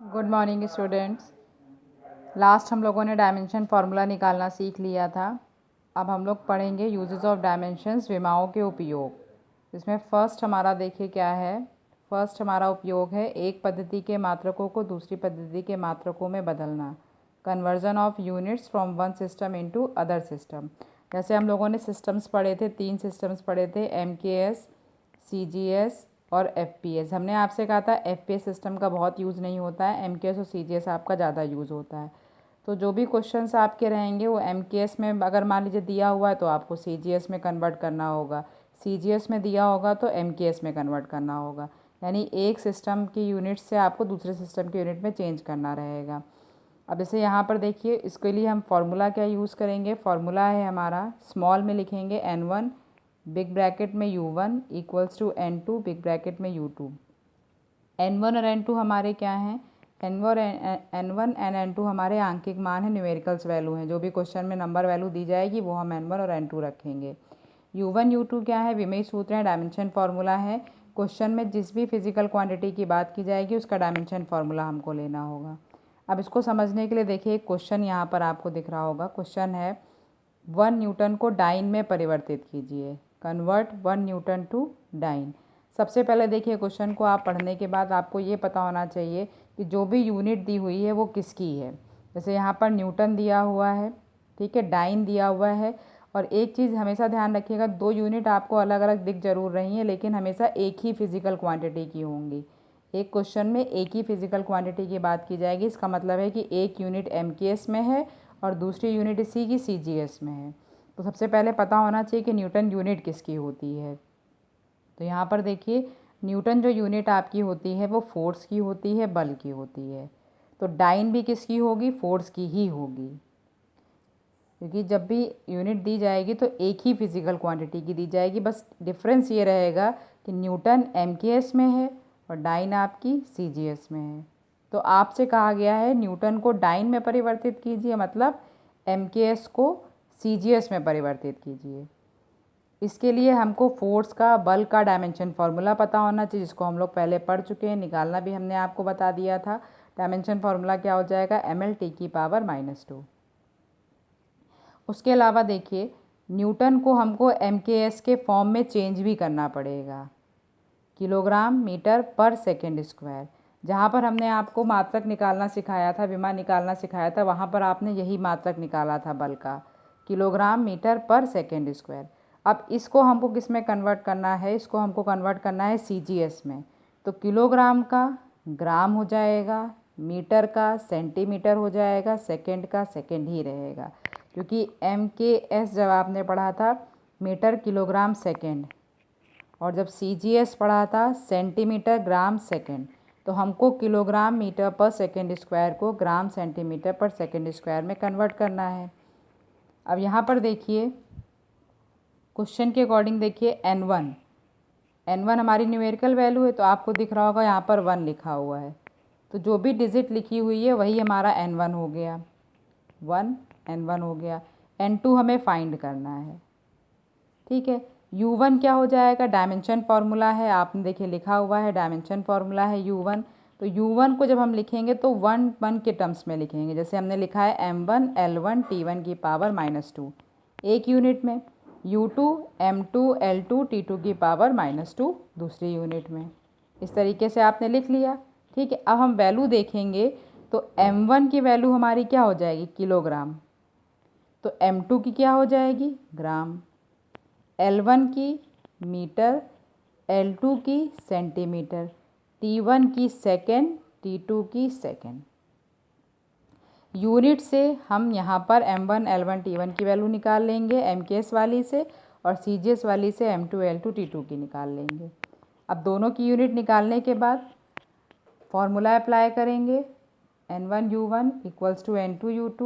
Good morning students. Last हम लोगों ने डायमेंशन फार्मूला निकालना सीख लिया था। अब हम लोग पढ़ेंगे यूजेस ऑफ डायमेंशंस, विमाओं के उपयोग। इसमें फर्स्ट हमारा देखिए क्या है। फर्स्ट हमारा उपयोग है एक पद्धति के मात्रकों को दूसरी पद्धति के मात्रकों में बदलना। Conversion of units from one system into other system. जैसे हम लोगों ने सिस्टम्स पढ़े थे, 3 सिस्टम्स पढ़े थे, MKS, CGS और FPS। हमने आपसे कहा था FPS सिस्टम का बहुत यूज़ नहीं होता है, MKS और CGS आपका ज़्यादा यूज़ होता है। तो जो भी क्वेश्चंस आपके रहेंगे वो MKS में अगर मान लीजिए दिया हुआ है तो आपको CGS में कन्वर्ट करना होगा, CGS में दिया होगा तो MKS में कन्वर्ट करना होगा। यानी एक सिस्टम की यूनिट से आपको दूसरे सिस्टम की यूनिट में चेंज करना रहेगा। अब जैसे यहाँ पर देखिए, इसके लिए हम फार्मूला क्या यूज़ करेंगे। फार्मूला है हमारा, स्मॉल में लिखेंगे N1 बिग ब्रैकेट में U1 equals to N2 big bracket में U2। N1 और N2 हमारे क्या हैं, N1 एंड N2 हमारे आंकिक मान हैं, न्यूमेरिकल्स वैल्यू हैं। जो भी क्वेश्चन में नंबर वैल्यू दी जाएगी वो हम N1 और N2 रखेंगे। U1 U2 क्या है, विमेय सूत्र है, डायमेंशन फार्मूला है। क्वेश्चन में जिस भी फिजिकल क्वांटिटी की बात की जाएगी उसका डायमेंशन फार्मूला हमको लेना होगा। अब इसको समझने के लिए देखिए, एक क्वेश्चन यहाँ पर आपको दिख रहा होगा। क्वेश्चन है 1 न्यूटन को डाइन में परिवर्तित कीजिए, कन्वर्ट 1 न्यूटन टू डाइन। सबसे पहले देखिए, क्वेश्चन को आप पढ़ने के बाद आपको ये पता होना चाहिए कि जो भी यूनिट दी हुई है वो किसकी है। जैसे यहाँ पर न्यूटन दिया हुआ है, ठीक है, डाइन दिया हुआ है। और एक चीज़ हमेशा ध्यान रखिएगा, 2 यूनिट आपको अलग अलग दिख जरूर रही हैं लेकिन हमेशा एक ही फिजिकल क्वांटिटी की होंगी। एक क्वेश्चन में एक ही फिजिकल क्वांटिटी की बात की जाएगी, इसका मतलब है कि एक यूनिट MKS में है और दूसरी यूनिट इसी की CGS में है। तो सबसे पहले पता होना चाहिए कि न्यूटन यूनिट किसकी होती है। तो यहाँ पर देखिए, न्यूटन जो यूनिट आपकी होती है वो फोर्स की होती है, बल की होती है। तो डाइन भी किसकी होगी, फोर्स की ही होगी, क्योंकि जब भी यूनिट दी जाएगी तो एक ही फिजिकल क्वांटिटी की दी जाएगी। बस डिफरेंस ये रहेगा कि न्यूटन MKS में है और डाइन आपकी CGS में है। तो आपसे कहा गया है न्यूटन को डाइन में परिवर्तित कीजिए, मतलब MKS को CGS में परिवर्तित कीजिए। इसके लिए हमको फोर्स का, बल का डायमेंशन फार्मूला पता होना चाहिए, जिसको हम लोग पहले पढ़ चुके हैं, निकालना भी हमने आपको बता दिया था। डायमेंशन फार्मूला क्या हो जाएगा, mL/-2। उसके अलावा देखिए, न्यूटन को हमको MKS के फॉर्म में चेंज भी करना पड़ेगा, किलोग्राम मीटर पर सेकेंड स्क्वायर। जहाँ पर हमने आपको मात्रक निकालना सिखाया था, विमा निकालना सिखाया था, वहाँ पर आपने यही मात्रक निकाला था बल का, किलोग्राम मीटर पर सेकेंड स्क्वायर। अब इसको हमको किस में कन्वर्ट करना है, इसको हमको कन्वर्ट करना है CGS में। तो किलोग्राम का ग्राम हो जाएगा, मीटर का सेंटीमीटर हो जाएगा, सेकेंड का सेकेंड ही रहेगा, क्योंकि MKS जब आपने पढ़ा था मीटर किलोग्राम सेकेंड, और जब CGS पढ़ा था सेंटीमीटर ग्राम सेकेंड, तो हमको किलोग्राम मीटर पर सेकेंड स्क्वायर को ग्राम सेंटीमीटर पर सेकेंड स्क्वायर में कन्वर्ट करना है। अब यहाँ पर देखिए, क्वेश्चन के अकॉर्डिंग देखिए, N1 हमारी न्यूमेरिकल वैल्यू है, तो आपको दिख रहा होगा यहाँ पर 1 लिखा हुआ है। तो जो भी डिजिट लिखी हुई है वही हमारा N1 हो गया, 1 N1 हो गया। N2 हमें फाइंड करना है, ठीक है। U1 क्या हो जाएगा, डायमेंशन फार्मूला है, आपने देखिए लिखा हुआ है, डायमेंशन फार्मूला है U1। तो U1 को जब हम लिखेंगे तो 1 1 के टर्म्स में लिखेंगे। जैसे हमने लिखा है M1 L1 T1 की पावर -2 एक यूनिट में, U2 M2 L2 T2 की पावर -2 दूसरी यूनिट में। इस तरीके से आपने लिख लिया, ठीक है। अब हम वैल्यू देखेंगे तो M1 की वैल्यू हमारी क्या हो जाएगी, किलोग्राम। तो M2 की क्या हो जाएगी, ग्राम। L1 की मीटर, L2 की सेंटीमीटर, T1 की सेकेंड, T2 की सेकेंड। यूनिट से हम यहाँ पर M1 L1 T1 की वैल्यू निकाल लेंगे MKS वाली से, और CGS वाली से M2 L2 T2 की निकाल लेंगे। अब दोनों की यूनिट निकालने के बाद फॉर्मूला अप्लाई करेंगे, N1 U1 equals to N2 U2